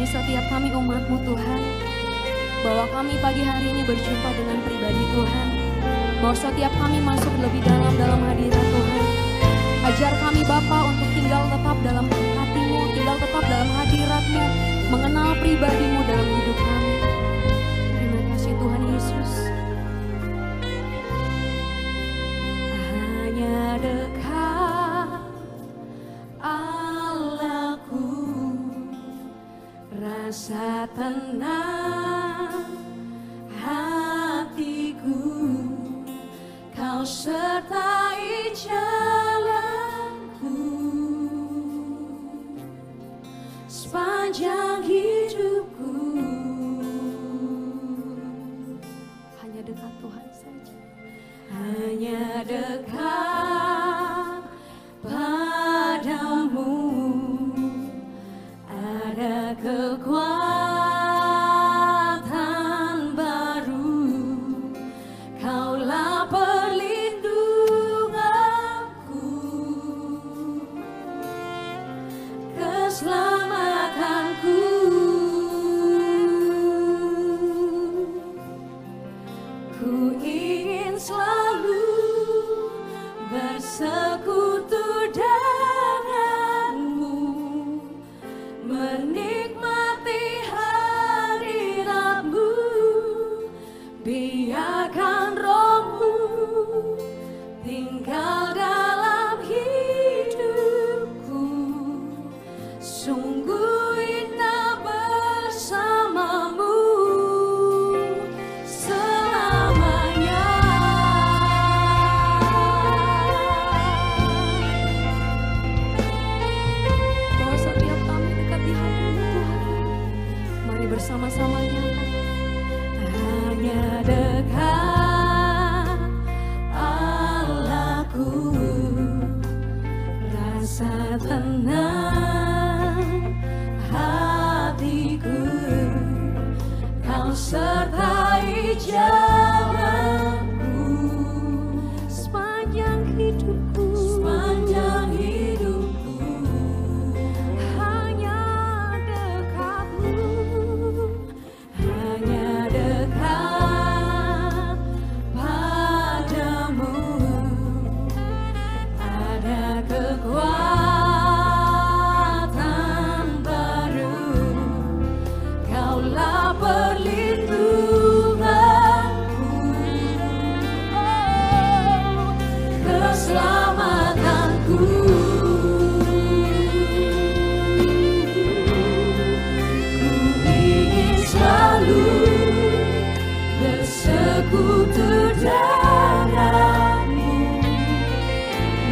ini setiap kami umat-Mu Tuhan, bahwa kami pagi hari ini berjumpa dengan pribadi Tuhan, bahwa setiap kami masuk lebih dalam hadirat Tuhan. Ajar kami Bapa untuk tinggal tetap dalam hati-Mu, tinggal tetap dalam hadirat-Mu, mengenal pribadi-Mu dalam hidup kami. Terima kasih Tuhan Yesus. Hanya dekat Allahku, rasa tenang hatiku, Kau sertai jalanku sepanjang hidupku. Hanya dekat Tuhan saja, hanya dekat padamu ada kekuatan baru. Kaulah perlindunganku, keselamatanku. Ku ingin selalu bersekutu denganmu, menikmati hadirat-Mu. Biarkan Roh-Mu tinggal dalam hidupku. Sungguh indah bersama-Mu selamanya. Bahwa setiap kami dekat di hati-Mu Tuhan, mari bersama-sama nyatakan, hanya dekat Allahku, rasa tenang hatiku, Kau sertai jalanku sepanjang hidupku, sepanjang hidupku. Hanya dekat-Mu, hanya dekat padamu ada kekuatan baru. Kaulah perlindunganku, oh, keselamatanku. Ku ingin selalu bersekutu denganmu,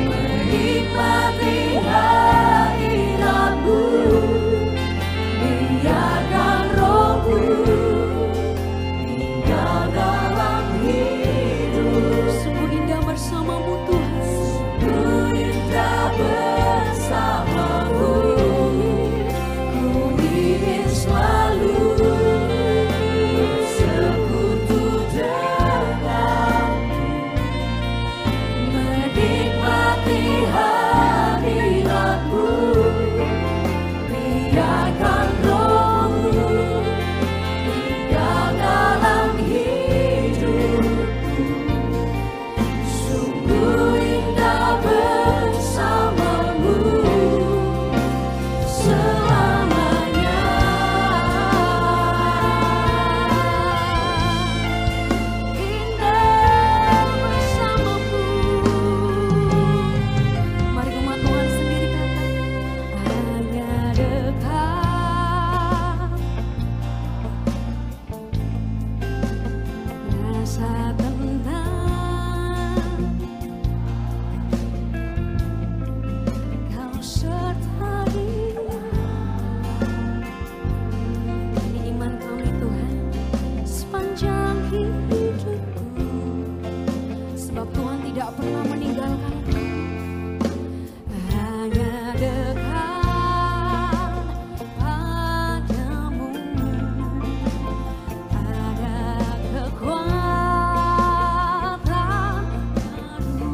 menikmati hadirat-Mu. Biarkan Roh-Mu tinggal dalam hidup. Sungguh indah bersama-Mu Tuhan, sungguh indah bersama-Mu. Ku ingin selalu bersekutu denganmu, menikmati hadirat-Mu. Biarkan Roh-Mu tinggal dalam hidupku. Sungguh indah bersama-Mu selamanya. Indah bersama-Mu. Mari umat Tuhan sendiri katakan, hanya dekat rasa tenang, Kau sertai. Ini iman kami Tuhan sepanjang hidupku, sebab Tuhan tidak pernah meninggalkan kami. Hanya dekat padamu ada kekuatan baru.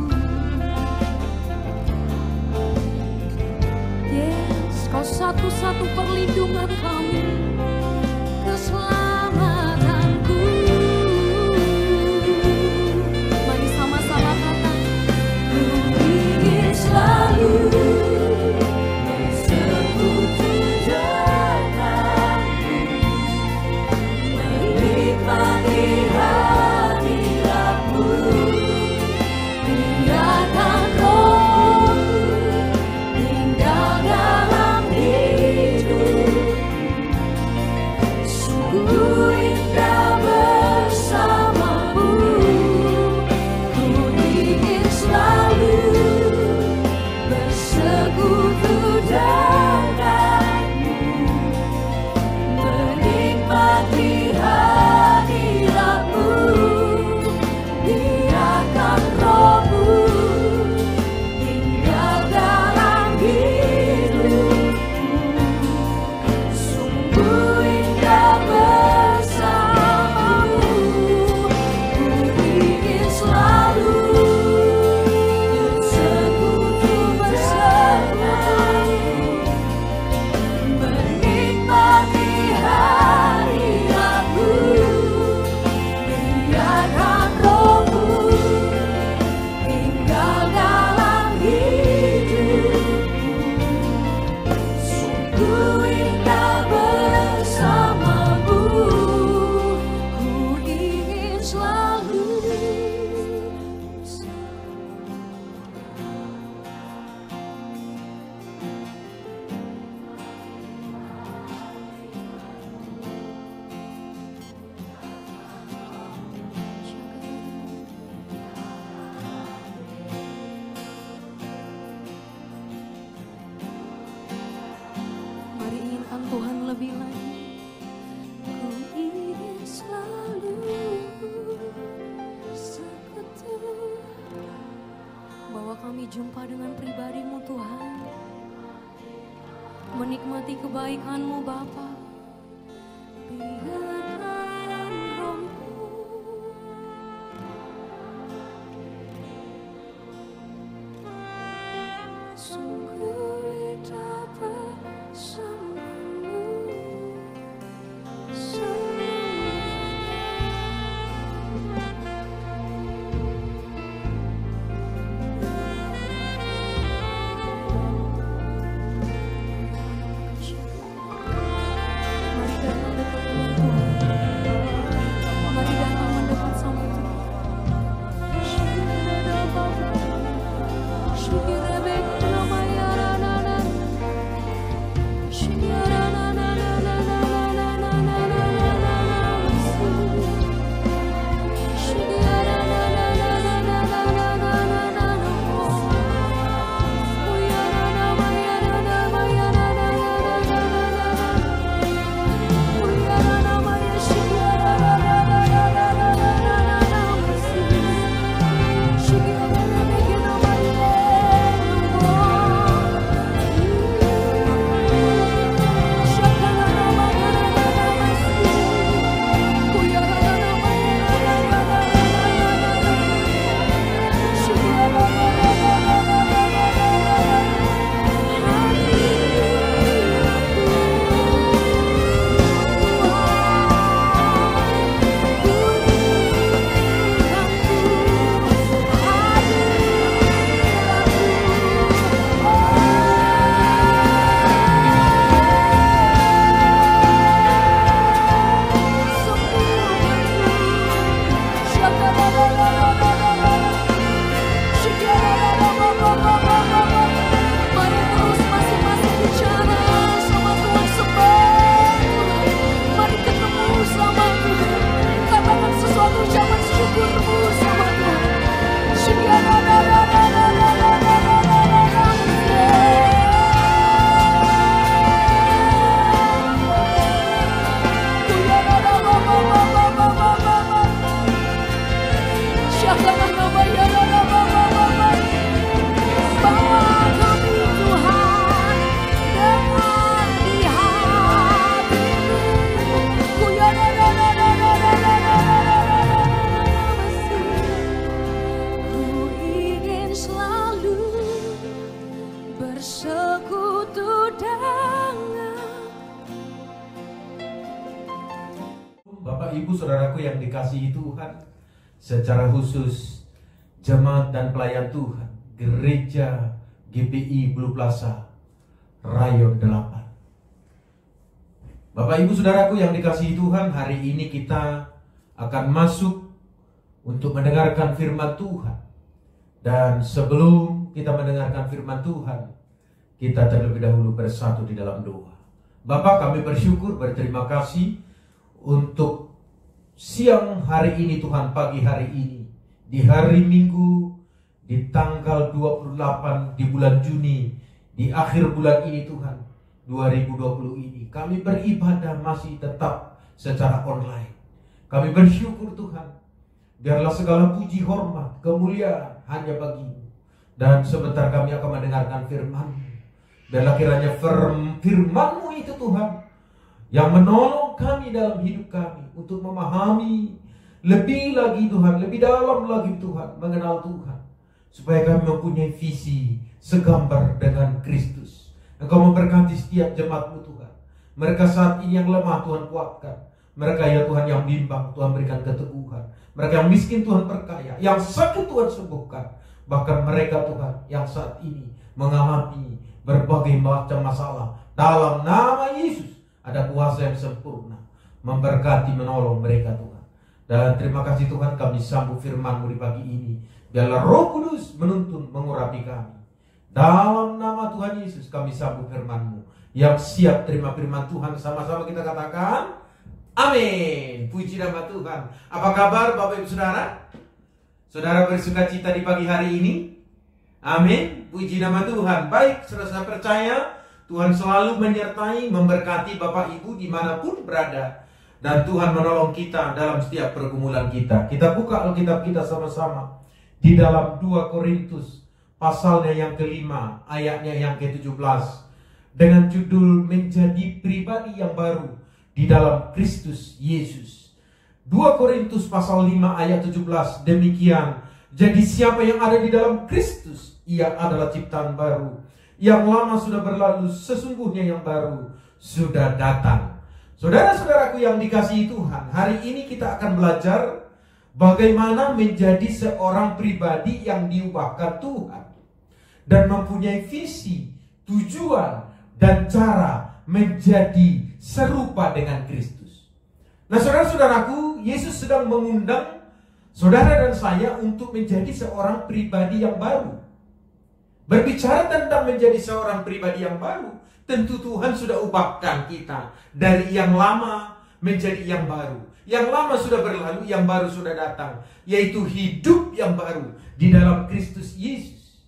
Yes, Kau satu-satu perlindungan kami. menikmati kebaikan-Mu Bapa. Biarkan Roh-Mu sungguh tak bersama-Mu Bapak Ibu Saudaraku yang dikasihi Tuhan, secara khusus jemaat dan pelayan Tuhan Gereja GPI Blue Plaza Rayon 8. Bapak Ibu Saudaraku yang dikasihi Tuhan, hari ini kita akan masuk untuk mendengarkan firman Tuhan. Dan sebelum kita mendengarkan firman Tuhan, kita terlebih dahulu bersatu di dalam doa. Bapak, kami bersyukur, berterima kasih untuk siang hari ini Tuhan, pagi hari ini, di hari Minggu, di tanggal 28 di bulan Juni, di akhir bulan ini Tuhan, 2020 ini, kami beribadah masih tetap secara online. Kami bersyukur Tuhan, biarlah segala puji, hormat, kemuliaan hanya bagi-Mu. Dan sebentar kami akan mendengarkan firman-Mu. Biarlah kiranya firman-Mu itu Tuhan, yang menolong kami dalam hidup kami untuk memahami lebih lagi Tuhan, lebih dalam lagi Tuhan, mengenal Tuhan, supaya kami mempunyai visi segambar dengan Kristus. Engkau memberkati setiap jemaat-Mu Tuhan. Mereka saat ini yang lemah Tuhan kuatkan. Mereka ya Tuhan yang bimbang Tuhan berikan keteguhan. Mereka yang miskin Tuhan perkaya, yang sakit Tuhan sembuhkan. Bahkan mereka Tuhan yang saat ini mengalami berbagai macam masalah, dalam nama Yesus ada kuasa yang sempurna memberkati, menolong mereka Tuhan. Dan terima kasih Tuhan, kami sambut firman-Mu di pagi ini. Biarlah Roh Kudus menuntun, mengurapi kami. Dalam nama Tuhan Yesus kami sambut firman-Mu. Yang siap terima firman Tuhan, sama-sama kita katakan amin. Puji nama Tuhan. Apa kabar Bapak Ibu Saudara? Saudara bersuka cita di pagi hari ini? Amin. Puji nama Tuhan. Baik, saudara percaya Tuhan selalu menyertai, memberkati Bapak Ibu dimanapun berada. Dan Tuhan menolong kita dalam setiap pergumulan kita. Kita buka Alkitab kita sama-sama di dalam 2 Korintus pasalnya yang ke-5, ayatnya yang ke-17. dengan judul menjadi pribadi yang baru di dalam Kristus Yesus. 2 Korintus pasal 5 ayat 17 demikian. Jadi siapa yang ada di dalam Kristus, ia adalah ciptaan baru. Yang lama sudah berlalu, sesungguhnya yang baru sudah datang. Saudara-saudaraku yang dikasihi Tuhan, hari ini kita akan belajar bagaimana menjadi seorang pribadi yang diubahkan Tuhan dan mempunyai visi, tujuan, dan cara menjadi serupa dengan Kristus. Nah, saudara-saudaraku, Yesus sedang mengundang saudara dan saya untuk menjadi seorang pribadi yang baru. Berbicara tentang menjadi seorang pribadi yang baru, tentu Tuhan sudah ubahkan kita dari yang lama menjadi yang baru. Yang lama sudah berlalu, yang baru sudah datang, yaitu hidup yang baru di dalam Kristus Yesus.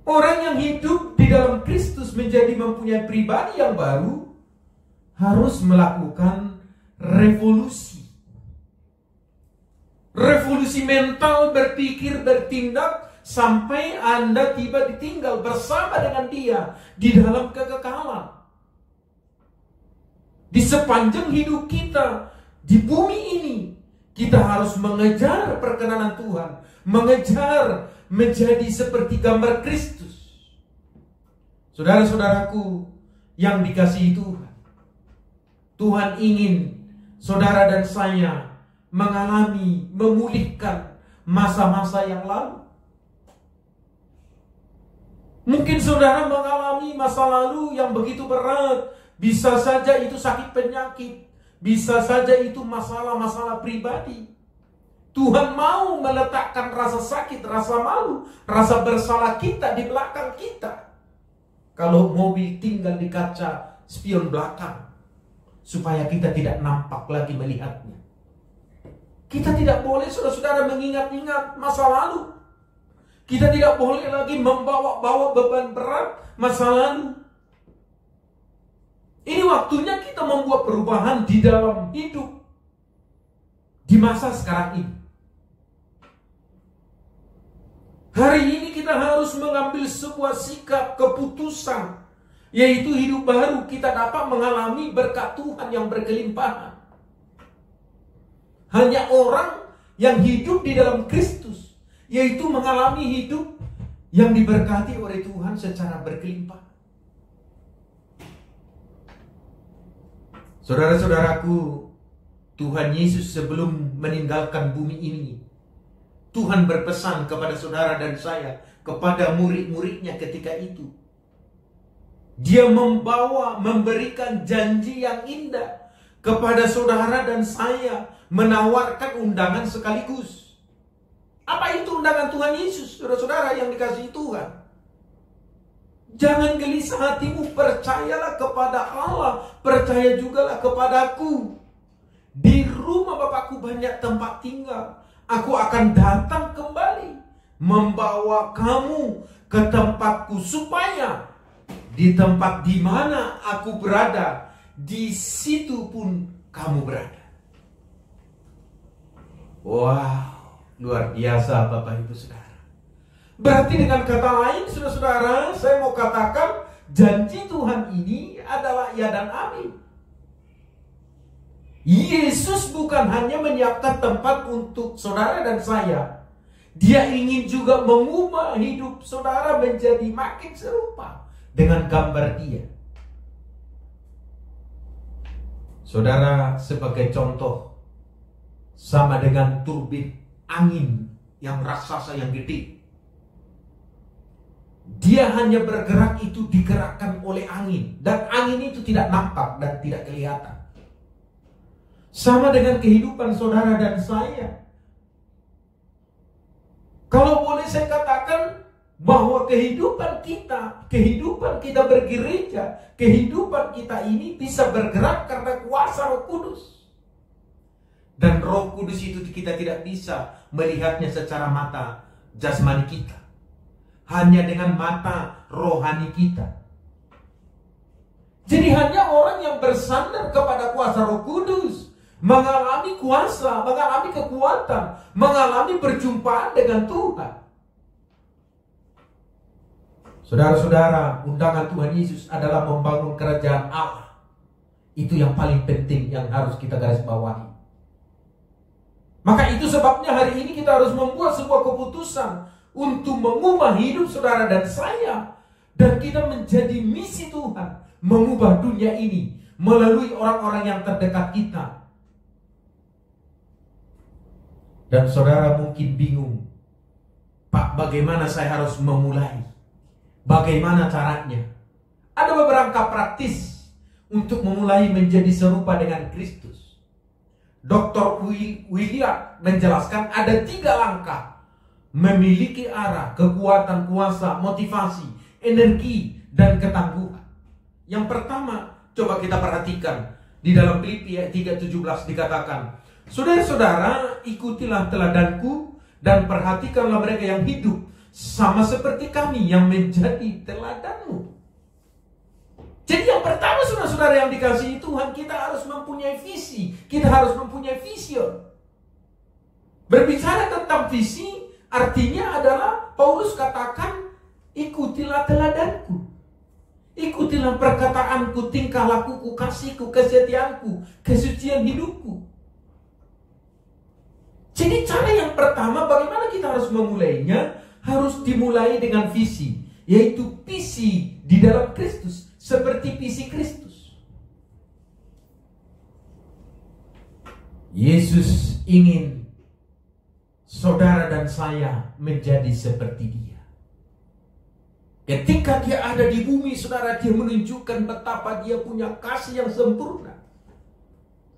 Orang yang hidup di dalam Kristus menjadi mempunyai pribadi yang baru harus melakukan revolusi. Revolusi mental, berpikir, bertindak sampai Anda tiba ditinggal bersama dengan Dia di dalam kekekalan. Di sepanjang hidup kita di bumi ini, kita harus mengejar perkenanan Tuhan, mengejar menjadi seperti gambar Kristus. Saudara-saudaraku yang dikasihi Tuhan, Tuhan ingin saudara dan saya mengalami, memulihkan masa-masa yang lalu. Mungkin saudara mengalami masa lalu yang begitu berat. Bisa saja itu sakit penyakit, bisa saja itu masalah-masalah pribadi. Tuhan mau meletakkan rasa sakit, rasa malu, rasa bersalah kita di belakang kita. Kalau mobil tinggal di kaca spion belakang, supaya kita tidak nampak lagi melihatnya. Kita tidak boleh saudara-saudara mengingat-ingat masa lalu. Kita tidak boleh lagi membawa-bawa beban berat masa lalu. Ini waktunya kita membuat perubahan di dalam hidup di masa sekarang ini. Hari ini kita harus mengambil sebuah sikap, keputusan, yaitu hidup baru. Kita dapat mengalami berkat Tuhan yang berkelimpahan. Hanya orang yang hidup di dalam Kristus, yaitu mengalami hidup yang diberkati oleh Tuhan secara berkelimpahan. Saudara-saudaraku, Tuhan Yesus sebelum meninggalkan bumi ini, Tuhan berpesan kepada saudara dan saya, kepada murid-muridnya ketika itu. Dia memberikan janji yang indah kepada saudara dan saya, menawarkan undangan sekaligus. Apa itu undangan Tuhan Yesus, saudara-saudara yang dikasihi Tuhan? Jangan gelisah hatimu, percayalah kepada Allah, percaya jugalah kepadaku. Di rumah Bapakku banyak tempat tinggal. Aku akan datang kembali, membawa kamu ke tempatku, supaya di tempat di mana aku berada, di situ pun kamu berada. Wow, luar biasa Bapak Ibu Saudara. Berarti dengan kata lain, saudara-saudara, saya mau katakan janji Tuhan ini adalah ya dan amin. Yesus bukan hanya menyiapkan tempat untuk saudara dan saya. Dia ingin juga mengubah hidup saudara menjadi makin serupa dengan gambar Dia. Saudara sebagai contoh, sama dengan turbin angin yang raksasa yang gede. Dia hanya bergerak itu digerakkan oleh angin, dan angin itu tidak nampak dan tidak kelihatan. Sama dengan kehidupan saudara dan saya. Kalau boleh saya katakan bahwa kehidupan kita bergereja, kehidupan kita ini bisa bergerak karena kuasa Roh Kudus. Dan Roh Kudus itu kita tidak bisa melihatnya secara mata jasmani kita, hanya dengan mata rohani kita. Jadi hanya orang yang bersandar kepada kuasa Roh Kudus mengalami kuasa, mengalami kekuatan, mengalami perjumpaan dengan Tuhan. Saudara-saudara, undangan Tuhan Yesus adalah membangun kerajaan Allah. Itu yang paling penting yang harus kita garis bawahi. Maka itu sebabnya hari ini kita harus membuat sebuah keputusan untuk mengubah hidup saudara dan saya. Dan kita menjadi misi Tuhan, mengubah dunia ini melalui orang-orang yang terdekat kita. Dan saudara mungkin bingung, Pak, bagaimana saya harus memulai? Bagaimana caranya? Ada beberapa praktis untuk memulai menjadi serupa dengan Kristus. Dr. William menjelaskan ada 3 langkah memiliki arah, kekuatan, kuasa, motivasi, energi, dan ketangguhan. Yang pertama, coba kita perhatikan di dalam Filipi 3:17 dikatakan, saudara-saudara, ikutilah teladanku dan perhatikanlah mereka yang hidup sama seperti kami yang menjadi teladanmu. Jadi yang pertama, saudara-saudara yang dikasihi Tuhan, kita harus mempunyai visi, kita harus mempunyai vision. Berbicara tentang visi, artinya adalah Paulus katakan, ikutilah teladanku, ikutilah perkataanku, tingkah lakuku, kasihku, kesetiaanku, kesucian hidupku. Jadi cara yang pertama, bagaimana kita harus memulainya? Harus dimulai dengan visi, yaitu visi di dalam Kristus, seperti visi Kristus. Yesus ingin saudara dan saya menjadi seperti Dia. Ketika Dia ada di bumi, saudara, Dia menunjukkan betapa Dia punya kasih yang sempurna.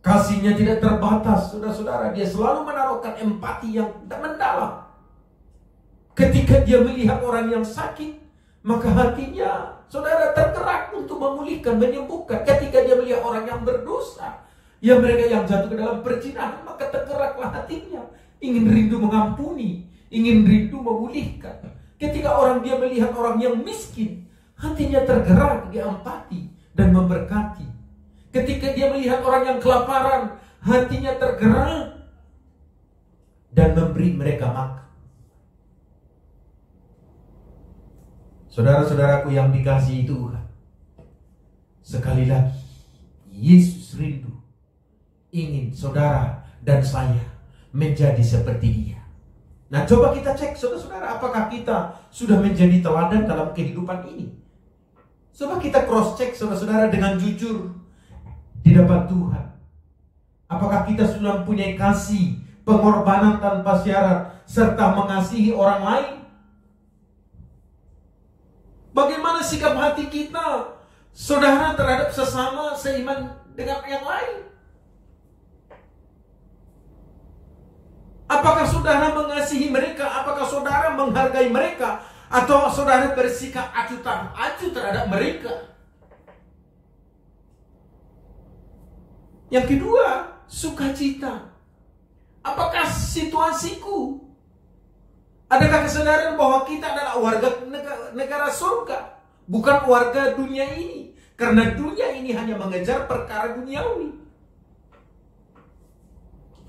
Kasihnya tidak terbatas, saudara-saudara. Dia selalu menaruhkan empati yang mendalam. Ketika Dia melihat orang yang sakit, maka hatinya, saudara, tergerak untuk memulihkan, menyembuhkan. Ketika Dia melihat orang yang berdosa, ya mereka yang jatuh ke dalam perzinahan, maka tergeraklah hatinya, ingin rindu mengampuni, ingin rindu memulihkan. Ketika Dia melihat orang yang miskin, hatinya tergerak, dia empati dan memberkati. Ketika Dia melihat orang yang kelaparan, hatinya tergerak dan memberi mereka makan. Saudara-saudaraku yang dikasihi Tuhan, sekali lagi, Yesus rindu ingin saudara dan saya menjadi seperti Dia. Nah, coba kita cek, saudara-saudara, apakah kita sudah menjadi teladan dalam kehidupan ini? Coba kita cross check, saudara-saudara, dengan jujur di depan Tuhan. Apakah kita sudah mempunyai kasih, pengorbanan tanpa syarat, serta mengasihi orang lain? Bagaimana sikap hati kita, saudara, terhadap sesama seiman dengan yang lain? Apakah saudara mengasihi mereka? Apakah saudara menghargai mereka? Atau saudara bersikap acuh terhadap mereka? Yang kedua, sukacita. Apakah situasiku? Adakah kesadaran bahwa kita adalah warga negara surga, bukan warga dunia ini? Karena dunia ini hanya mengejar perkara duniawi.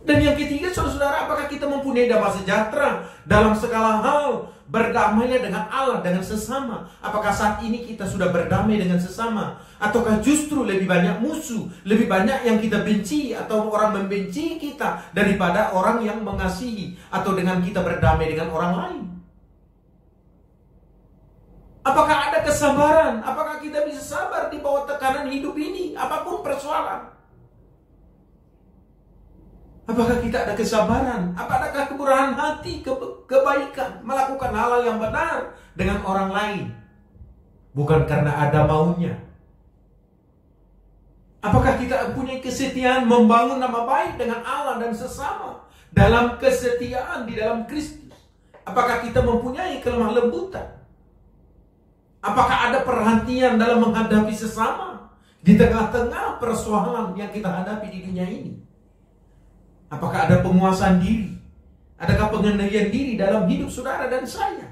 Dan yang ketiga, saudara-saudara, apakah kita mempunyai damai sejahtera dalam segala hal, berdamainya dengan Allah, dengan sesama? Apakah saat ini kita sudah berdamai dengan sesama? Ataukah justru lebih banyak musuh, lebih banyak yang kita benci, atau orang membenci kita daripada orang yang mengasihi, atau dengan kita berdamai dengan orang lain? Apakah ada kesabaran? Apakah kita bisa sabar di bawah tekanan hidup ini, apapun persoalan? Apakah kita ada kesabaran? Apakah kemurahan hati, kebaikan, melakukan hal yang benar dengan orang lain, bukan karena ada maunya? Apakah kita punya kesetiaan membangun nama baik dengan Allah dan sesama dalam kesetiaan di dalam Kristus? Apakah kita mempunyai kelemah lembutan? Apakah ada perhatian dalam menghadapi sesama di tengah-tengah persoalan yang kita hadapi di dunia ini? Apakah ada penguasaan diri? Adakah pengendalian diri dalam hidup saudara dan saya?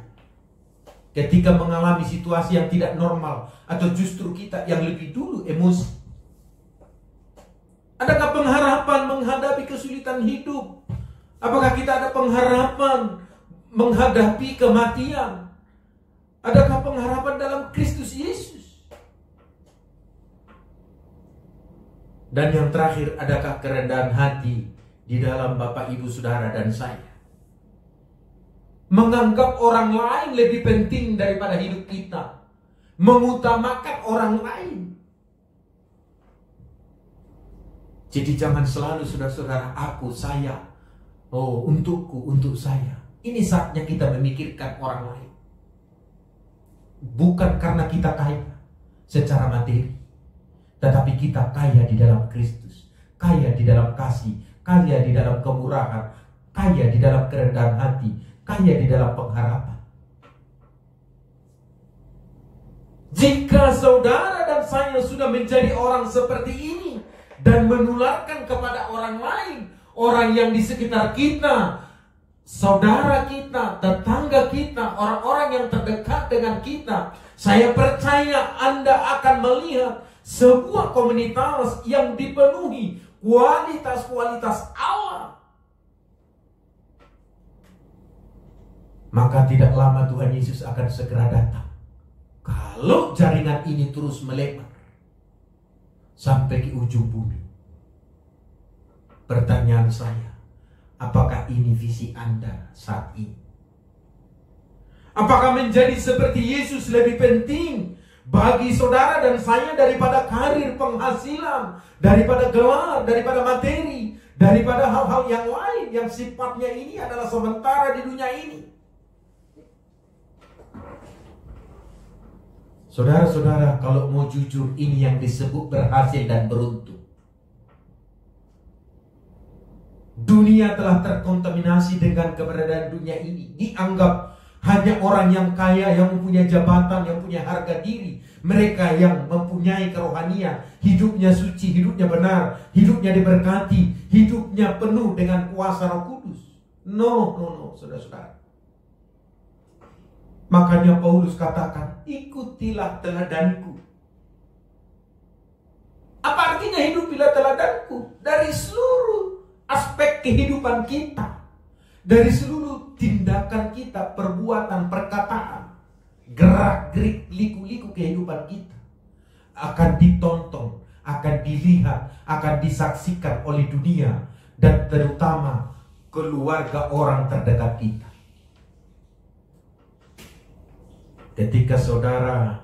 Ketika mengalami situasi yang tidak normal, atau justru kita yang lebih dulu emosi? Adakah pengharapan menghadapi kesulitan hidup? Apakah kita ada pengharapan menghadapi kematian? Adakah pengharapan dalam Kristus Yesus? Dan yang terakhir, adakah kerendahan hati di dalam Bapak, Ibu, Saudara, dan saya? Menganggap orang lain lebih penting daripada hidup kita. Mengutamakan orang lain. Jadi jangan selalu saudara-saudara, aku, saya, untukku, untuk saya. Ini saatnya kita memikirkan orang lain. Bukan karena kita kaya secara materi, tetapi kita kaya di dalam Kristus, kaya di dalam kasih, kaya di dalam kemurahan, kaya di dalam kerendahan hati, kaya di dalam pengharapan. Jika saudara dan saya sudah menjadi orang seperti ini dan menularkan kepada orang lain, orang yang di sekitar kita, saudara kita, tetangga kita, orang-orang yang terdekat dengan kita, saya percaya Anda akan melihat sebuah komunitas yang dipenuhi kualitas-kualitas Allah. Maka tidak lama Tuhan Yesus akan segera datang. Kalau jaringan ini terus melebar sampai ke ujung bumi. Pertanyaan saya, apakah ini visi Anda saat ini? Apakah menjadi seperti Yesus lebih penting bagi saudara dan saya daripada karir, penghasilan, daripada gelar, daripada materi, daripada hal-hal yang lain yang sifatnya ini adalah sementara di dunia ini? Saudara-saudara, kalau mau jujur, ini yang disebut berhasil dan beruntung. Dunia telah terkontaminasi dengan keberadaan dunia ini. Dianggap hanya orang yang kaya, yang mempunyai jabatan, yang punya harga diri. Mereka yang mempunyai kerohanian, hidupnya suci, hidupnya benar, hidupnya diberkati, hidupnya penuh dengan kuasa Roh Kudus. No, saudara-saudara. Makanya Paulus katakan, ikutilah teladanku. Apa artinya hidupilah teladanku? Dari seluruh aspek kehidupan kita, dari seluruh tindakan kita, perbuatan, perkataan, gerak-gerik, liku-liku kehidupan kita akan ditonton, akan dilihat, akan disaksikan oleh dunia, dan terutama keluarga orang terdekat kita. Ketika saudara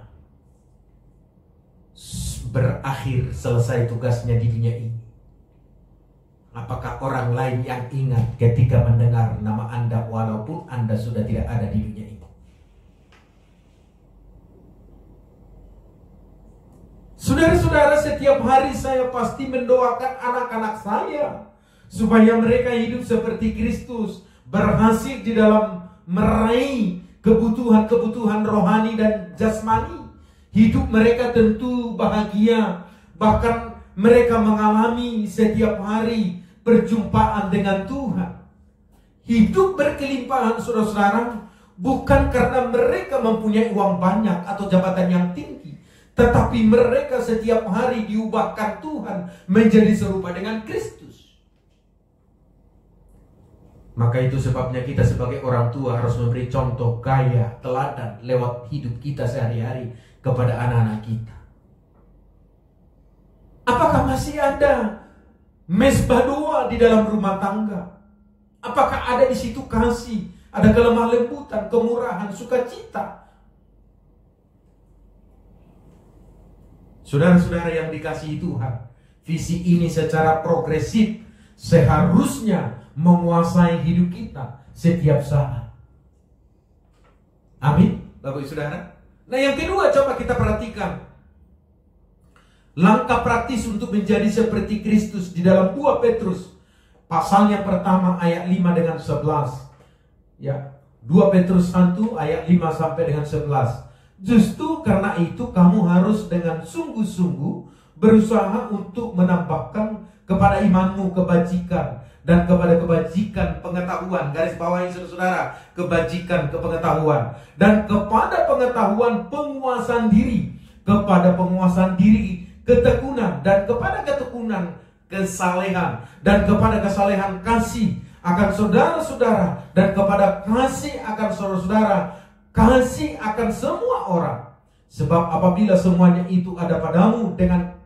berakhir, selesai tugasnya di dunia ini, apakah orang lain yang ingat ketika mendengar nama Anda walaupun Anda sudah tidak ada di dunia ini? Saudara-saudara, setiap hari saya pasti mendoakan anak-anak saya supaya mereka hidup seperti Kristus, berhasil di dalam meraih kebutuhan-kebutuhan rohani dan jasmani. Hidup mereka tentu bahagia, bahkan mereka mengalami setiap hari perjumpaan dengan Tuhan. Hidup berkelimpahan, saudara-saudara, bukan karena mereka mempunyai uang banyak atau jabatan yang tinggi, tetapi mereka setiap hari diubahkan Tuhan menjadi serupa dengan Kristus. Maka itu sebabnya kita sebagai orang tua harus memberi contoh, gaya, teladan lewat hidup kita sehari-hari kepada anak-anak kita. Apakah masih ada mesbah doa di dalam rumah tangga? Apakah ada di situ kasih, ada kelemah lembutan, kemurahan, sukacita? Saudara-saudara yang dikasihi Tuhan, visi ini secara progresif seharusnya menguasai hidup kita setiap saat. Amin, Bapak Ibu Saudara. Nah, yang kedua, coba kita perhatikan langkah praktis untuk menjadi seperti Kristus di dalam 2 Petrus pasalnya pertama ayat 5 dengan 11. Ya, 2 Petrus 1 ayat 5 sampai dengan 11. Justru karena itu kamu harus dengan sungguh-sungguh berusaha untuk menambahkan kepada imanmu kebajikan, dan kepada kebajikan pengetahuan, garis bawahi saudara, kebajikan kepengetahuan, dan kepada pengetahuan penguasaan diri, kepada penguasaan diri ketekunan, dan kepada ketekunan kesalehan, dan kepada kesalehan kasih akan saudara-saudara, dan kepada kasih akan saudara-saudara kasih akan semua orang. Sebab apabila semuanya itu ada padamu dengan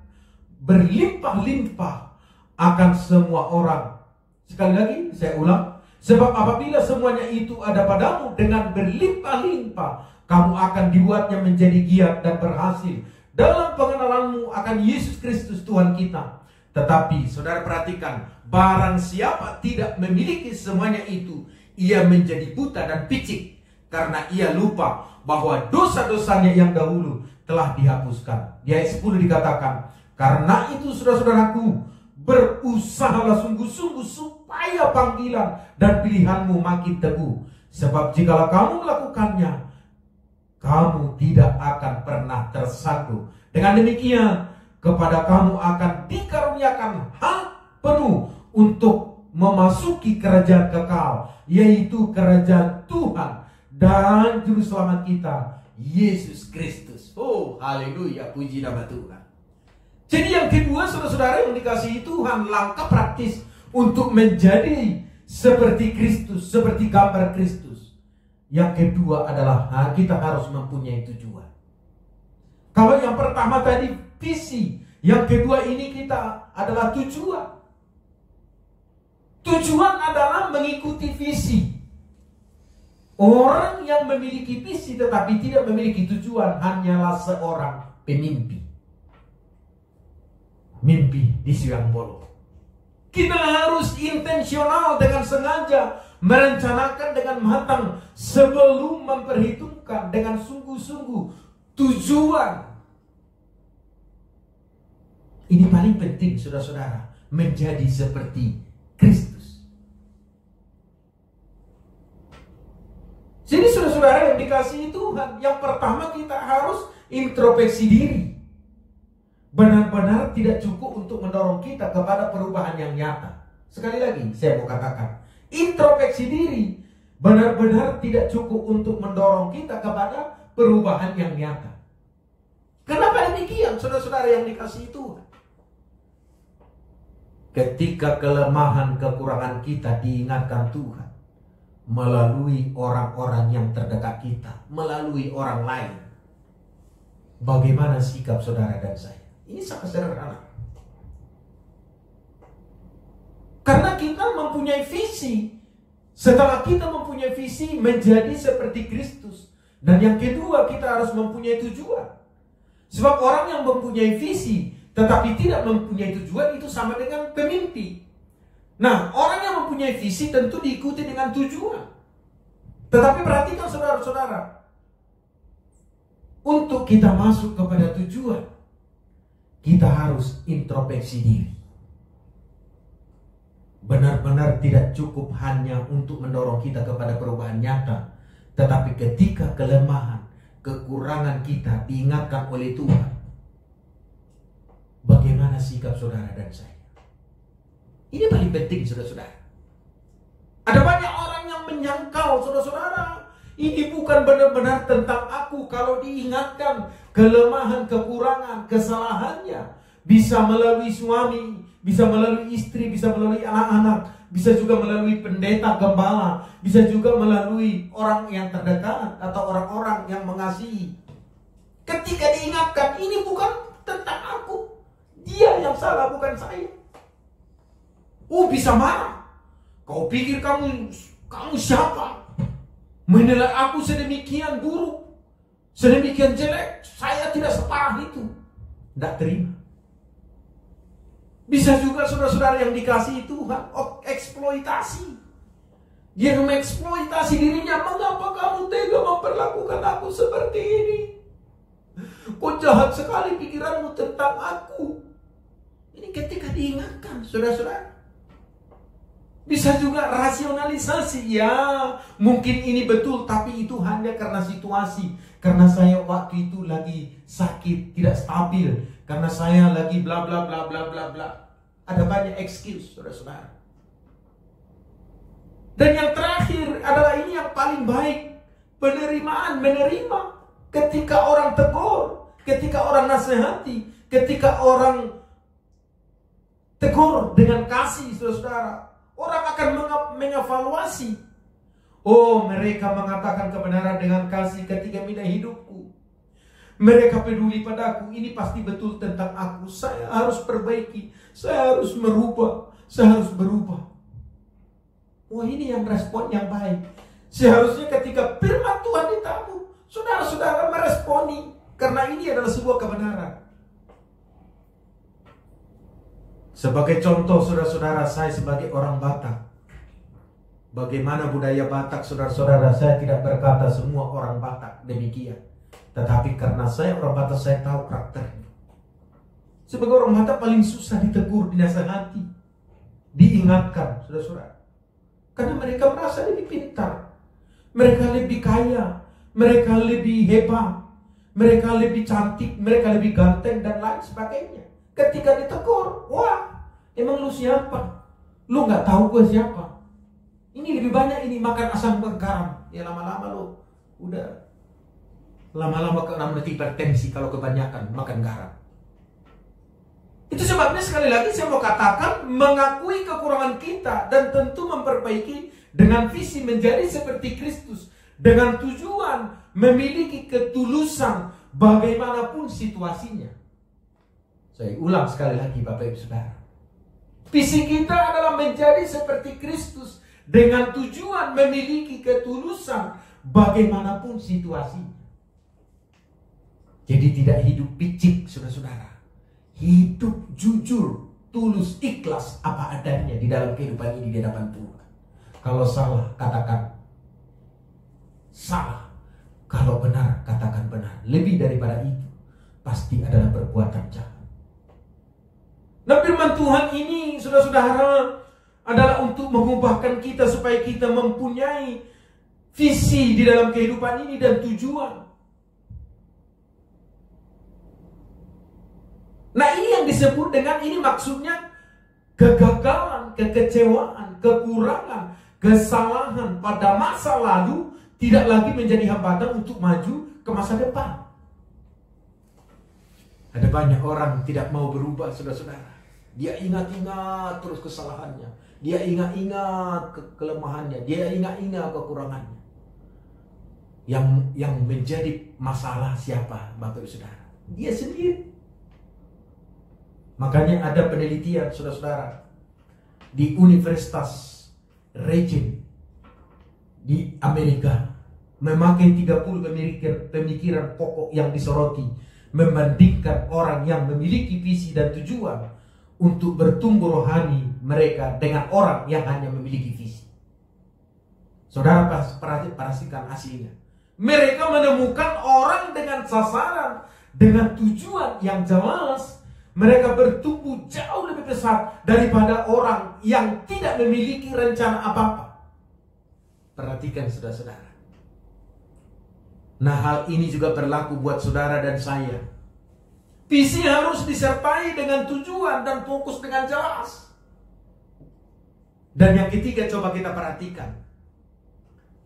berlimpah-limpah akan semua orang. Sekali lagi saya ulang. Sebab apabila semuanya itu ada padamu dengan berlimpah-limpah, kamu akan dibuatnya menjadi giat dan berhasil dalam pengenalanmu akan Yesus Kristus Tuhan kita. Tetapi saudara perhatikan, barang siapa tidak memiliki semuanya itu, ia menjadi buta dan picik, karena ia lupa bahwa dosa-dosanya yang dahulu telah dihapuskan. Di ayat 10 dikatakan, karena itu saudara-saudaraku, berusahalah sungguh-sungguh supaya panggilan dan pilihanmu makin teguh. Sebab jikalau kamu melakukannya, kamu tidak akan pernah tersandung. Dengan demikian, kepada kamu akan dikaruniakan hak penuh untuk memasuki kerajaan kekal, yaitu kerajaan Tuhan dan Juru Selamat kita, Yesus Kristus. Oh, haleluya, puji nama Tuhan. Jadi yang kedua, saudara-saudara yang dikasihi Tuhan, langkah praktis untuk menjadi seperti Kristus, seperti gambar Kristus. Yang kedua adalah kita harus mempunyai tujuan. Kalau yang pertama tadi visi, yang kedua ini kita adalah tujuan. Tujuan adalah mengikuti visi. Orang yang memiliki visi tetapi tidak memiliki tujuan hanyalah seorang pemimpi. Mimpi di siang bolong. Kita harus intensional dengan sengaja merencanakan dengan matang sebelum memperhitungkan dengan sungguh-sungguh tujuan. Ini paling penting, saudara-saudara, menjadi seperti Kristus. Jadi saudara-saudara yang dikasihi Tuhan, yang pertama kita harus introspeksi diri. Benar-benar tidak cukup untuk mendorong kita kepada perubahan yang nyata. Sekali lagi saya mau katakan, introspeksi diri benar-benar tidak cukup untuk mendorong kita kepada perubahan yang nyata. Kenapa demikian, saudara-saudara yang dikasihi Tuhan? Ketika kelemahan kekurangan kita diingatkan Tuhan melalui orang-orang yang terdekat kita, melalui orang lain, bagaimana sikap saudara dan saya? Ini sangat sederhana. Karena kita mempunyai visi. Setelah kita mempunyai visi menjadi seperti Kristus. Dan yang kedua, kita harus mempunyai tujuan. Sebab orang yang mempunyai visi tetapi tidak mempunyai tujuan itu sama dengan pemimpi. Nah, orang yang mempunyai visi tentu diikuti dengan tujuan. Tetapi perhatikan saudara-saudara, untuk kita masuk kepada tujuan, kita harus introspeksi diri. Benar-benar tidak cukup hanya untuk mendorong kita kepada perubahan nyata, tetapi ketika kelemahan, kekurangan kita diingatkan oleh Tuhan, bagaimana sikap saudara dan saya? Ini paling penting, saudara-saudara. Ada banyak orang yang menyangkal, saudara-saudara, ini bukan benar-benar tentang aku. Kalau diingatkan kelemahan, kekurangan, kesalahannya, bisa melalui suami, bisa melalui istri, bisa melalui anak-anak, bisa juga melalui pendeta, gembala, bisa juga melalui orang yang terdekat atau orang-orang yang mengasihi. Ketika diingatkan, ini bukan tentang aku, dia yang salah, bukan saya. Oh, bisa marah. Kau pikir kamu siapa? Menilai aku sedemikian buruk, sedemikian jelek, saya tidak separah itu. Tidak terima. Bisa juga saudara-saudara yang dikasihi Tuhan, eksploitasi. Dia mengeksploitasi dirinya. Mengapa kamu tega memperlakukan aku seperti ini? Kok jahat sekali pikiranmu tentang aku. Ini ketika diingatkan, saudara-saudara. Bisa juga rasionalisasi. Ya, mungkin ini betul, tapi itu hanya karena situasi. Karena saya waktu itu lagi sakit, tidak stabil. Karena saya lagi bla bla bla bla bla bla. Ada banyak excuse, saudara-saudara. Dan yang terakhir adalah ini yang paling baik. Penerimaan, menerima. Ketika orang tegur, ketika orang nasihati, ketika orang tegur dengan kasih, saudara-saudara, orang akan mengevaluasi. Oh, mereka mengatakan kebenaran dengan kasih ketika minta hidupku. Mereka peduli padaku. Ini pasti betul tentang aku. Saya harus perbaiki. Saya harus merubah. Saya harus berubah. Wah, ini yang respon yang baik. Seharusnya ketika firman Tuhan ditabuh, saudara-saudara meresponi. Karena ini adalah sebuah kebenaran. Sebagai contoh, saudara-saudara, saya sebagai orang Batak. Bagaimana budaya Batak, saudara-saudara, saya tidak berkata semua orang Batak demikian. Tetapi karena saya orang Batak, saya tahu karakternya. Sebagai orang Batak paling susah ditegur, dinasihati, diingatkan, saudara-saudara. Karena mereka merasa lebih pintar, mereka lebih kaya, mereka lebih hebat, mereka lebih cantik, mereka lebih ganteng, dan lain sebagainya. Ketika ditegur, wah, emang lu siapa? Lu gak tahu gue siapa? Ini lebih banyak ini makan asam garam. Ya lama-lama lu udah lama-lama kena hipertensi kalau kebanyakan makan garam. Itu sebabnya sekali lagi saya mau katakan, mengakui kekurangan kita dan tentu memperbaiki dengan visi menjadi seperti Kristus, dengan tujuan memiliki ketulusan bagaimanapun situasinya. Saya ulang sekali lagi Bapak Ibu Saudara. Visi kita adalah menjadi seperti Kristus dengan tujuan memiliki ketulusan bagaimanapun situasinya. Jadi tidak hidup picik, saudara-saudara. Hidup jujur, tulus, ikhlas apa adanya di dalam kehidupan ini di hadapan Tuhan. Kalau salah, katakan salah. Kalau benar, katakan benar. Lebih daripada itu, pasti adalah perbuatan jahat. Nah, firman Tuhan ini, saudara-saudara, adalah untuk mengubahkan kita supaya kita mempunyai visi di dalam kehidupan ini dan tujuan. Nah, ini yang disebut dengan, ini maksudnya kegagalan, kekecewaan, kekurangan, kesalahan pada masa lalu tidak lagi menjadi hambatan untuk maju ke masa depan. Ada banyak orang tidak mau berubah, saudara-saudara. Dia ingat-ingat terus kesalahannya. Dia ingat-ingat kelemahannya. Dia ingat-ingat kekurangannya. Yang menjadi masalah siapa, Bapak Ibu Saudara? Dia sendiri. Makanya ada penelitian, saudara-saudara, di Universitas Regent di Amerika, memakai 30 pemikiran pokok yang disoroti, membandingkan orang yang memiliki visi dan tujuan untuk bertumbuh rohani mereka dengan orang yang hanya memiliki visi. Saudara perhatikan hasilnya. Mereka menemukan orang dengan sasaran, dengan tujuan yang jelas. Mereka bertumbuh jauh lebih besar daripada orang yang tidak memiliki rencana apa-apa. Perhatikan saudara-saudara. Nah, hal ini juga berlaku buat saudara dan saya. Visi harus disertai dengan tujuan dan fokus dengan jelas. Dan yang ketiga, coba kita perhatikan.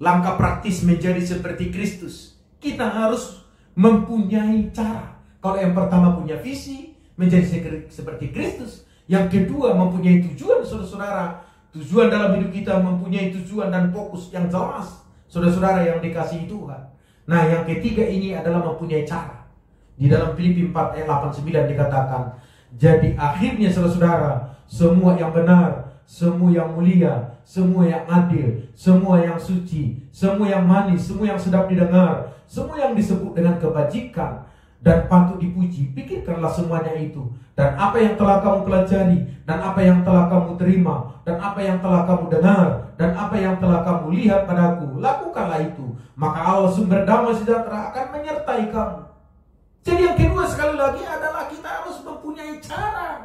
Langkah praktis menjadi seperti Kristus. Kita harus mempunyai cara. Kalau yang pertama punya visi, menjadi seperti Kristus. Yang kedua, mempunyai tujuan, saudara-saudara. Tujuan dalam hidup kita, mempunyai tujuan dan fokus yang jelas, saudara-saudara yang dikasihi Tuhan. Nah, yang ketiga ini adalah mempunyai cara. Di dalam Filipi 4 ayat 8-9 dikatakan, jadi akhirnya saudara-saudara, semua yang benar, semua yang mulia, semua yang adil, semua yang suci, semua yang manis, semua yang sedap didengar, semua yang disebut dengan kebajikan dan patut dipuji, pikirkanlah semuanya itu. Dan apa yang telah kamu pelajari, dan apa yang telah kamu terima, dan apa yang telah kamu dengar, dan apa yang telah kamu lihat padaku, lakukanlah itu. Maka Allah sumber damai sejahtera akan menyertai kamu. Jadi yang kedua sekali lagi adalah kita harus mempunyai cara.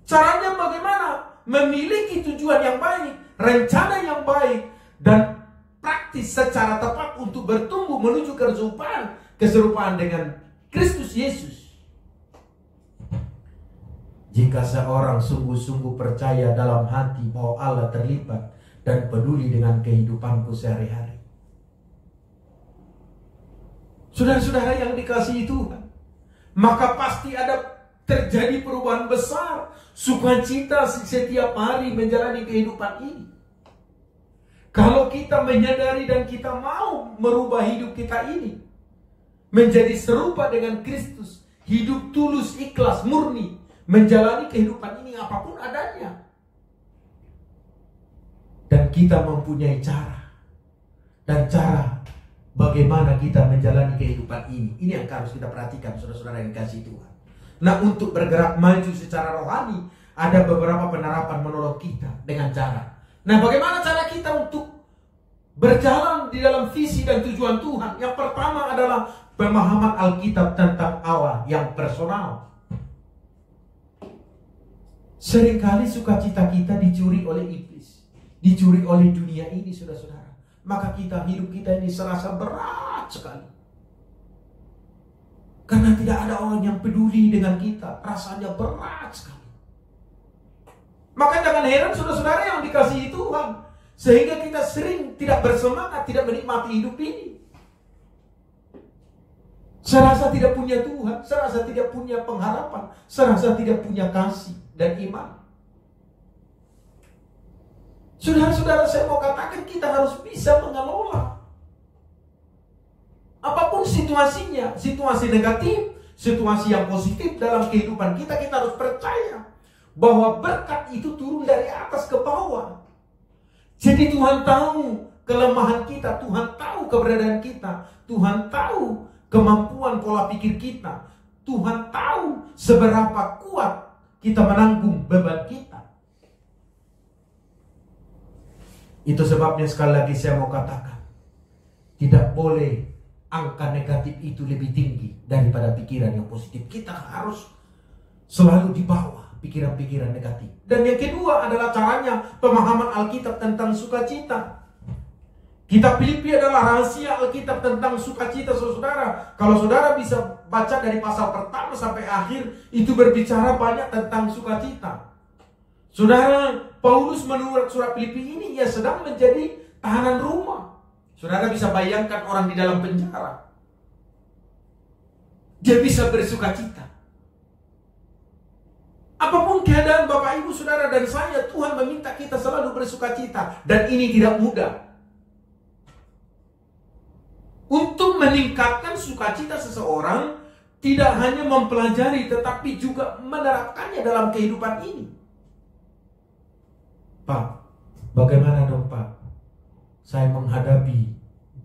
Caranya bagaimana? Memiliki tujuan yang baik, rencana yang baik, dan praktis secara tepat untuk bertumbuh menuju keserupaan dengan Kristus Yesus. Jika seorang sungguh-sungguh percaya dalam hati bahwa Allah terlibat dan peduli dengan kehidupanku sehari-hari. Saudara-saudara yang dikasihi Tuhan, maka pasti ada terjadi perubahan besar, sukacita setiap hari menjalani kehidupan ini. Kalau kita menyadari dan kita mau merubah hidup kita ini menjadi serupa dengan Kristus, hidup tulus, ikhlas, murni, menjalani kehidupan ini apapun adanya. Dan kita mempunyai cara. Dan cara bagaimana kita menjalani kehidupan ini. Ini yang harus kita perhatikan, saudara-saudara yang dikasihi Tuhan. Nah, untuk bergerak maju secara rohani, ada beberapa penerapan menurut kita dengan cara. Nah, bagaimana cara kita untuk berjalan di dalam visi dan tujuan Tuhan? Yang pertama adalah pemahaman Alkitab tentang Allah yang personal. Seringkali sukacita kita dicuri oleh iblis, dicuri oleh dunia ini, saudara-saudara. Maka hidup kita ini serasa berat sekali. Karena tidak ada orang yang peduli dengan kita, rasanya berat sekali. Maka jangan heran saudara-saudara yang dikasihi Tuhan, sehingga kita sering tidak bersemangat, tidak menikmati hidup ini. Serasa tidak punya Tuhan, serasa tidak punya pengharapan, serasa tidak punya kasih dan iman. Saudara-saudara, saya mau katakan kita harus bisa mengelola apapun situasinya, situasi negatif, situasi yang positif dalam kehidupan kita. Kita harus percaya bahwa berkat itu turun dari atas ke bawah. Jadi Tuhan tahu kelemahan kita, Tuhan tahu keberadaan kita, Tuhan tahu kemampuan pola pikir kita, Tuhan tahu seberapa kuat kita menanggung beban kita. Itu sebabnya sekali lagi saya mau katakan, tidak boleh angka negatif itu lebih tinggi daripada pikiran yang positif. Kita harus selalu di bawah pikiran-pikiran negatif. Dan yang kedua adalah caranya pemahaman Alkitab tentang sukacita. Kitab Filipi adalah rahasia Alkitab tentang sukacita, saudara. Kalau saudara bisa baca dari pasal pertama sampai akhir, itu berbicara banyak tentang sukacita. Saudara, Paulus menurut surat Filipi ini, ia sedang menjadi tahanan rumah. Saudara bisa bayangkan orang di dalam penjara. Dia bisa bersukacita. Apapun keadaan Bapak Ibu Saudara dan saya, Tuhan meminta kita selalu bersukacita. Dan ini tidak mudah. Untuk meningkatkan sukacita seseorang, tidak hanya mempelajari, tetapi juga menerapkannya dalam kehidupan ini. Pak, bagaimana dong Pak? Saya menghadapi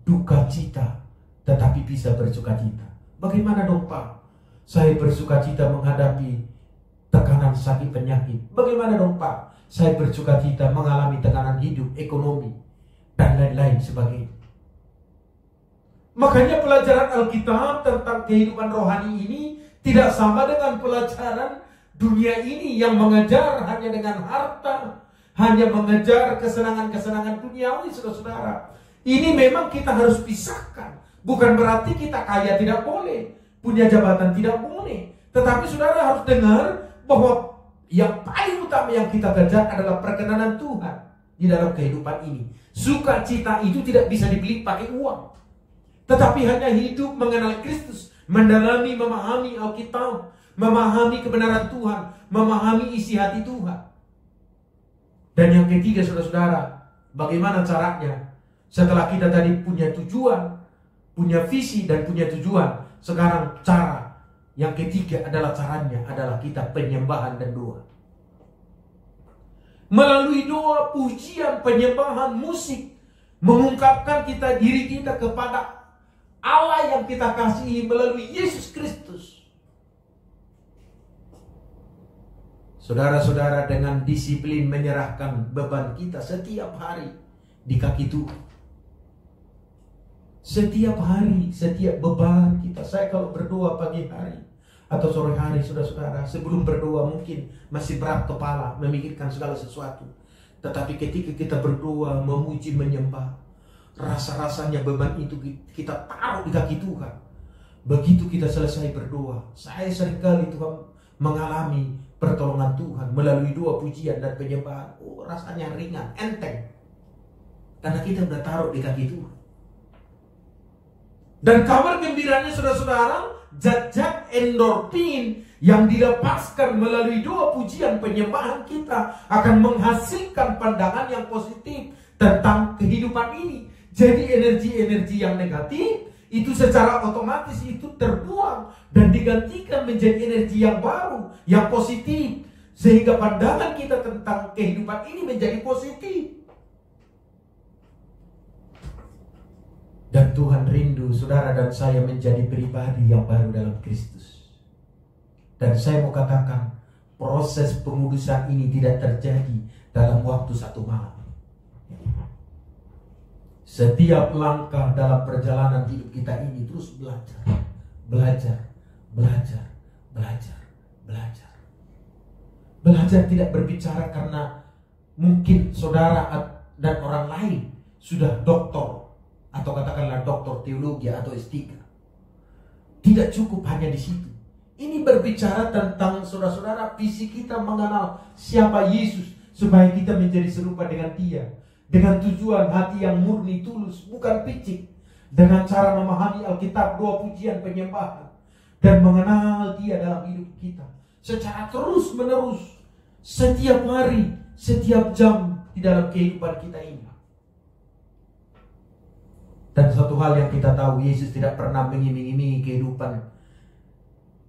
duka cita, tetapi bisa bersukacita. Bagaimana dong Pak? Saya bersukacita menghadapi tekanan sakit penyakit. Bagaimana dong Pak? Saya bersukacita mengalami tekanan hidup, ekonomi, dan lain-lain sebagainya. Makanya pelajaran Alkitab tentang kehidupan rohani ini tidak sama dengan pelajaran dunia ini yang mengejar hanya dengan harta, hanya mengejar kesenangan-kesenangan duniawi, saudara-saudara. Ini memang kita harus pisahkan. Bukan berarti kita kaya tidak boleh, punya jabatan tidak boleh. Tetapi saudara harus dengar bahwa yang paling utama yang kita kejar adalah perkenanan Tuhan di dalam kehidupan ini. Sukacita itu tidak bisa dibeli pakai uang, tetapi hanya hidup mengenal Kristus, mendalami, memahami Alkitab, memahami kebenaran Tuhan, memahami isi hati Tuhan. Dan yang ketiga, saudara-saudara, bagaimana caranya? Setelah kita tadi punya tujuan, punya visi dan punya tujuan, sekarang cara yang ketiga adalah caranya adalah kita penyembahan dan doa. Melalui doa, pujian, penyembahan, musik, mengungkapkan diri kita kepada Allah yang kita kasihi melalui Yesus Kristus. Saudara-saudara, dengan disiplin menyerahkan beban kita setiap hari di kaki Tuhan. Setiap hari, setiap beban kita. Saya kalau berdoa pagi hari atau sore hari, saudara-saudara, sebelum berdoa mungkin masih berat kepala memikirkan segala sesuatu. Tetapi ketika kita berdoa, memuji, menyembah, rasa-rasanya beban itu kita taruh di kaki Tuhan. Begitu kita selesai berdoa, saya seringkali Tuhan mengalami pertolongan Tuhan melalui doa, pujian dan penyembahan. Oh, rasanya ringan, enteng, karena kita sudah taruh di kaki Tuhan. Dan kabar gembiranya, saudara-saudara, zat-zat endorfin yang dilepaskan melalui doa, pujian, penyembahan kita akan menghasilkan pandangan yang positif tentang kehidupan ini. Jadi energi-energi yang negatif itu secara otomatis itu terbuang dan digantikan menjadi energi yang baru, yang positif, sehingga pandangan kita tentang kehidupan ini menjadi positif. Dan Tuhan rindu saudara dan saya menjadi pribadi yang baru dalam Kristus. Dan saya mau katakan, proses pengudusan ini tidak terjadi dalam waktu satu malam. Setiap langkah dalam perjalanan hidup kita ini terus belajar, belajar, belajar, belajar, belajar. Belajar tidak berbicara karena mungkin saudara dan orang lain sudah doktor, atau katakanlah doktor teologi atau S3. Tidak cukup hanya di situ. Ini berbicara tentang saudara-saudara, visi kita mengenal siapa Yesus supaya kita menjadi serupa dengan Dia. Dengan tujuan hati yang murni, tulus, bukan picik. Dengan cara memahami Alkitab, doa, pujian, penyembahan. Dan mengenal Dia dalam hidup kita. Secara terus menerus. Setiap hari, setiap jam di dalam kehidupan kita ini. Dan satu hal yang kita tahu, Yesus tidak pernah mengiming-imingi kehidupan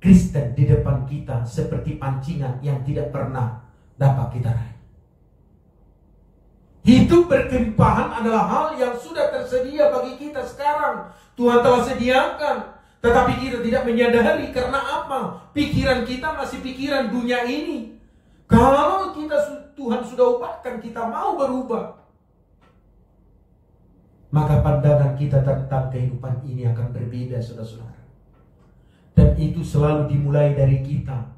Kristen di depan kita seperti pancingan yang tidak pernah dapat kita raih. Hidup berkelimpahan adalah hal yang sudah tersedia bagi kita sekarang. Tuhan telah sediakan. Tetapi kita tidak menyadari karena apa? Pikiran kita masih pikiran dunia ini. Kalau Tuhan sudah ubahkan, kita mau berubah, maka pandangan kita tentang kehidupan ini akan berbeda, saudara-saudara. Dan itu selalu dimulai dari kita,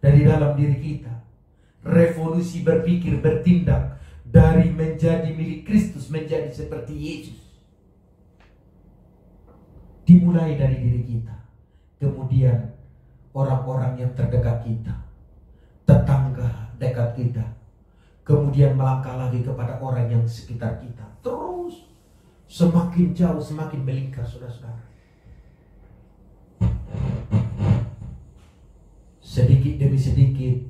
dari dalam diri kita. Revolusi berpikir, bertindak, dari menjadi milik Kristus menjadi seperti Yesus. Dimulai dari diri kita. Kemudian orang-orang yang terdekat kita, tetangga dekat kita. Kemudian melangkah lagi kepada orang yang sekitar kita. Terus semakin jauh, semakin melingkar, saudara-saudara. Sedikit demi sedikit,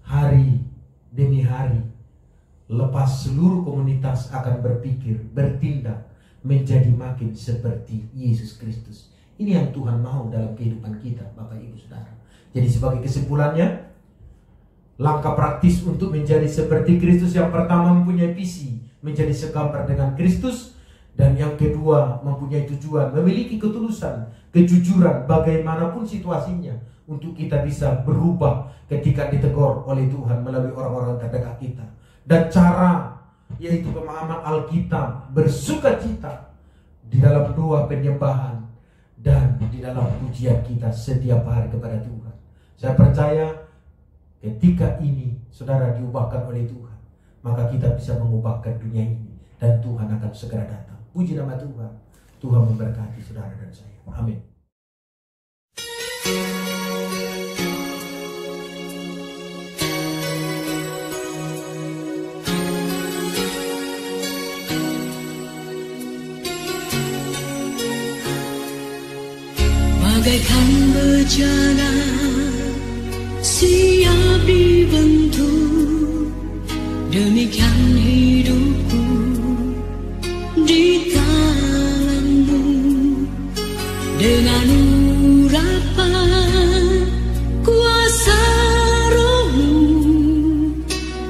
hari demi hari, lepas seluruh komunitas akan berpikir, bertindak, menjadi makin seperti Yesus Kristus. Ini yang Tuhan mau dalam kehidupan kita, Bapak Ibu Saudara. Jadi sebagai kesimpulannya, langkah praktis untuk menjadi seperti Kristus, yang pertama mempunyai visi, menjadi segambar dengan Kristus. Dan yang kedua mempunyai tujuan, memiliki ketulusan, kejujuran bagaimanapun situasinya, untuk kita bisa berubah ketika ditegur oleh Tuhan melalui orang-orang terdekat kita. Dan cara, yaitu pemahaman Alkitab, bersukacita di dalam doa penyembahan dan di dalam pujian kita setiap hari kepada Tuhan. Saya percaya ketika ini saudara diubahkan oleh Tuhan, maka kita bisa mengubahkan dunia ini dan Tuhan akan segera datang. Puji nama Tuhan. Tuhan memberkati saudara dan saya. Amin. Bagaikan bejana siap dibentuk, demikian hidupku di tanganmu. Dengan urapan kuasa Roh-Mu,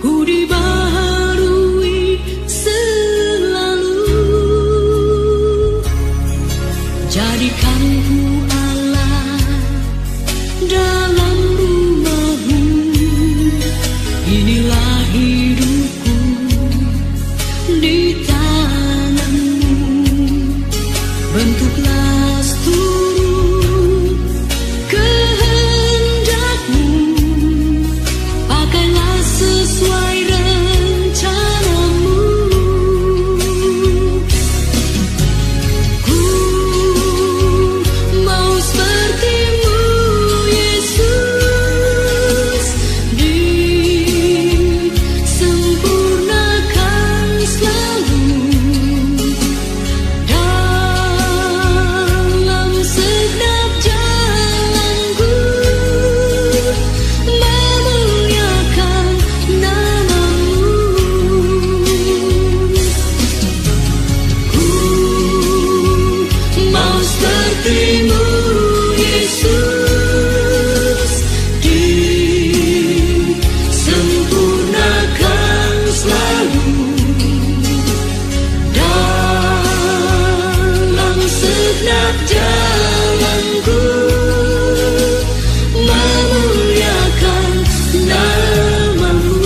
ku dibaharui selalu. Jadikan ku dalam rumah-Mu, inilah hidupku di tangan-Mu. Bentuklah seluruh segenap jalanku memuliakan nama-Mu.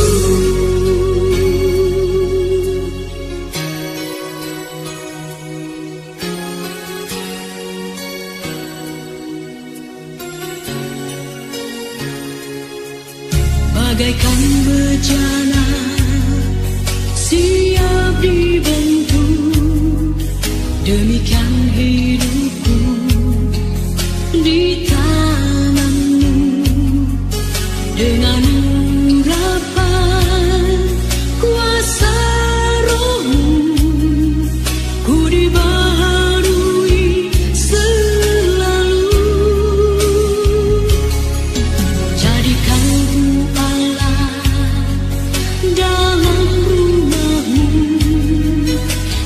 Bagaikan bejana siap dibentuk, demikian hidupku di tangan-Mu. Dengan urapan kuasa Roh-Mu, ku dibaharui selalu. Jadikan ku Allah dalam rumah-Mu,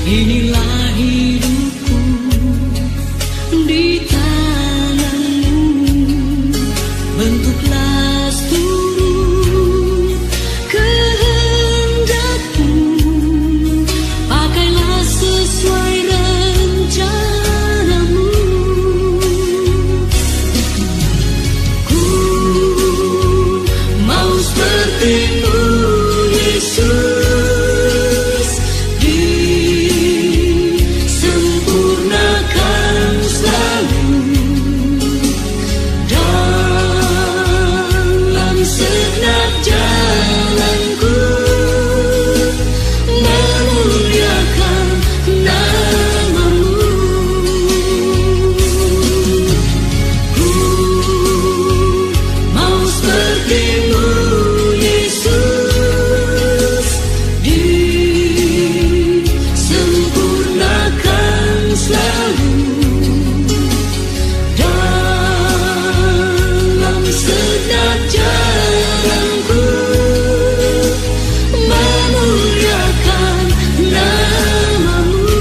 inilah hidupku di tangan-Mu. Bentuklah seluruh kehendak-Mu, pakailah sesuai rencana-Mu. Ku mau seperti-Mu, Yesus, disempurnakan selalu dalam segenap jalanku memuliakan nama-Mu. Ku mau seperti-Mu, Yesus, disempurnakan selalu dalam segenap jalanku memuliakan nama-Mu,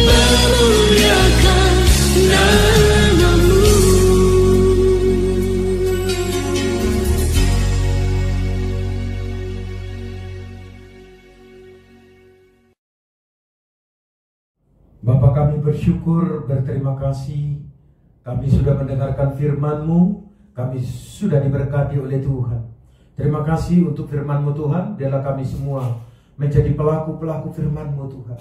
memuliakan nama-Mu. Bapa, kami bersyukur, berterima kasih. Kami sudah mendengarkan firman-Mu, kami sudah diberkati oleh Tuhan. Terima kasih untuk firman-Mu Tuhan. Biarlah kami semua menjadi pelaku-pelaku firman-Mu Tuhan.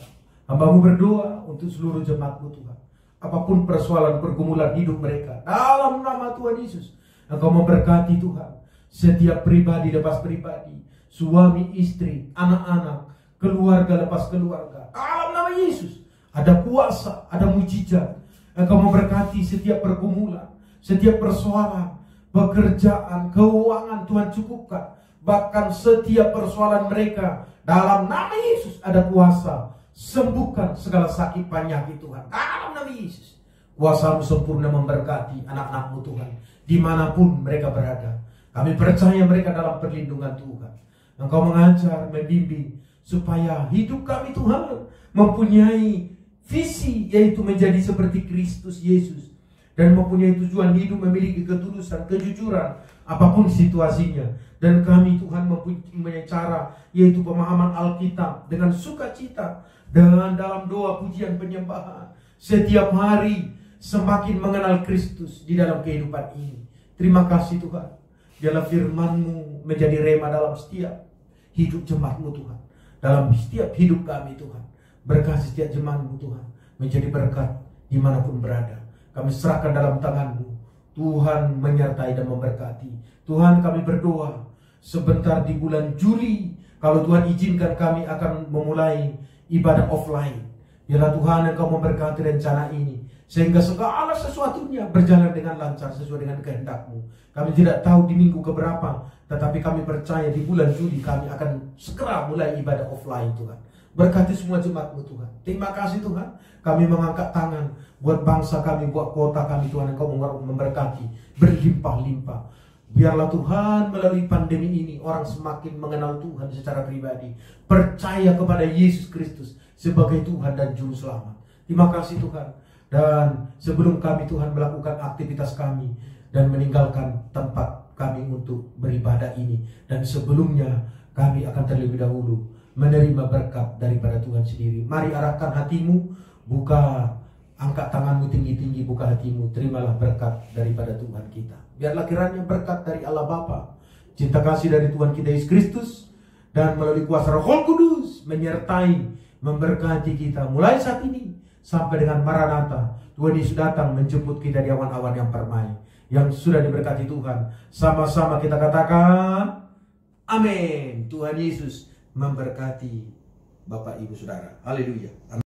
Hamba-Mu berdoa untuk seluruh jemaat-Mu Tuhan. Apapun persoalan pergumulan hidup mereka, dalam nama Tuhan Yesus, Engkau memberkati Tuhan. Setiap pribadi lepas pribadi, suami, istri, anak-anak, keluarga lepas keluarga, dalam nama Yesus. Ada kuasa, ada mujizat. Engkau memberkati setiap pergumulan, setiap persoalan, pekerjaan, keuangan Tuhan cukupkan. Bahkan setiap persoalan mereka, dalam nama Yesus ada kuasa. Sembuhkan segala sakit penyakit Tuhan, dalam nama Yesus. Kuasa-Mu sempurna memberkati anak-anak-Mu Tuhan, dimanapun mereka berada. Kami percaya mereka dalam perlindungan Tuhan. Engkau mengajar, membimbing, supaya hidup kami Tuhan mempunyai visi, yaitu menjadi seperti Kristus Yesus, dan mempunyai tujuan hidup memiliki ketulusan, kejujuran, apapun situasinya. Dan kami Tuhan mempunyai cara, yaitu pemahaman Alkitab dengan sukacita, dengan dalam doa, pujian, penyembahan setiap hari, semakin mengenal Kristus di dalam kehidupan ini. Terima kasih Tuhan. Biarlah firman-Mu menjadi rema dalam setiap hidup jemaat-Mu Tuhan, dalam setiap hidup kami Tuhan. Berkati setiap jemaat-Mu Tuhan, menjadi berkat dimanapun berada. Kami serahkan dalam tangan-Mu. Tuhan menyertai dan memberkati. Tuhan, kami berdoa sebentar di bulan Juli, kalau Tuhan izinkan, kami akan memulai ibadah offline. Biarlah Tuhan Engkau memberkati rencana ini, sehingga segala sesuatunya berjalan dengan lancar sesuai dengan kehendak-Mu. Kami tidak tahu di minggu keberapa, tetapi kami percaya di bulan Juli kami akan segera mulai ibadah offline Tuhan. Berkati semua jemaat-Mu Tuhan. Terima kasih Tuhan. Kami mengangkat tangan buat bangsa kami, buat kota kami Tuhan. Engkau memberkati berlimpah-limpah. Biarlah Tuhan melalui pandemi ini orang semakin mengenal Tuhan secara pribadi, percaya kepada Yesus Kristus sebagai Tuhan dan Juru Selamat. Terima kasih Tuhan. Dan sebelum kami Tuhan melakukan aktivitas kami dan meninggalkan tempat kami untuk beribadah ini, dan sebelumnya kami akan terlebih dahulu menerima berkat daripada Tuhan sendiri. Mari arahkan hatimu, angkat tanganmu tinggi-tinggi, buka hatimu, terimalah berkat daripada Tuhan kita. Biarlah kiranya berkat dari Allah Bapa, cinta kasih dari Tuhan kita Yesus Kristus, dan melalui kuasa Roh Kudus menyertai, memberkati kita mulai saat ini sampai dengan Maranatha. Tuhan Yesus datang menjemput kita di awan-awan yang permai. Yang sudah diberkati Tuhan, sama-sama kita katakan amin. Tuhan Yesus memberkati Bapak Ibu Saudara. Haleluya.